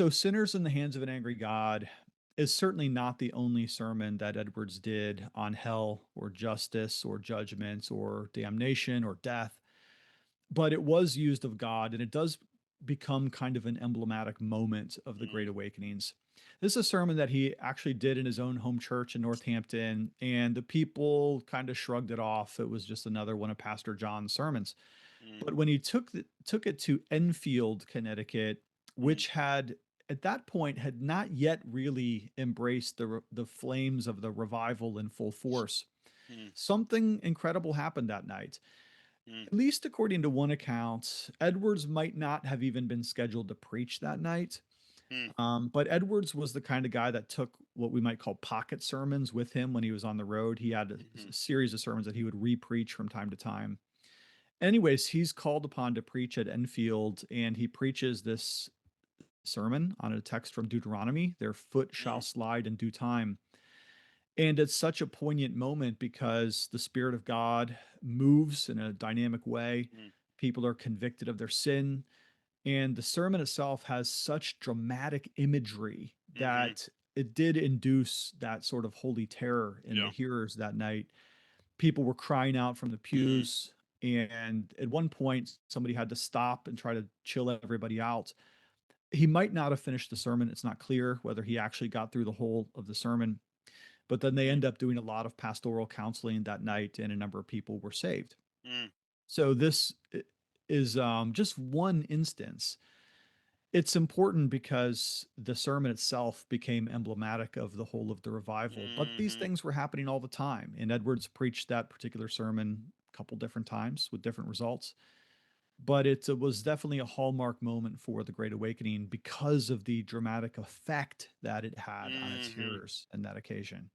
So, Sinners in the Hands of an Angry God is certainly not the only sermon that Edwards did on hell or justice or judgments or damnation or death, but it was used of God and it does become kind of an emblematic moment of the Great Mm, Awakenings. This is a sermon that he actually did in his own home church in Northampton, and the people kind of shrugged it off. It was just another one of Pastor John's sermons. mm, But when he took it to Enfield, Connecticut, mm, which had at that point had not yet really embraced the flames of the revival in full force, mm, something incredible happened that night. mm, At least according to one account, Edwards might not have even been scheduled to preach that night. mm, But Edwards was the kind of guy that took what we might call pocket sermons with him when he was on the road. He had mhm, a series of sermons that he would re-preach from time to time. Anyways, he's called upon to preach at Enfield, and he preaches this sermon on a text from Deuteronomy: "Their foot shall mm, slide in due time." And it's such a poignant moment because the Spirit of God moves in a dynamic way. mm, People are convicted of their sin. And the sermon itself has such dramatic imagery mhm, that it did induce that sort of holy terror in the yeah, hearers that night. People were crying out from the mm, pews. And at one point, somebody had to stop and try to chill everybody out. He might not have finished the sermon. It's not clear whether he actually got through the whole of the sermon. But then they mm, end up doing a lot of pastoral counseling that night, and a number of people were saved. mm, So this is just one instance. It's important because the sermon itself became emblematic of the whole of the revival, but these mhm, things were happening all the time. And Edwards preached that particular sermon a couple different times with different results. But it was definitely a hallmark moment for the Great Awakening because of the dramatic effect that it had on its mhm. hearers in that occasion.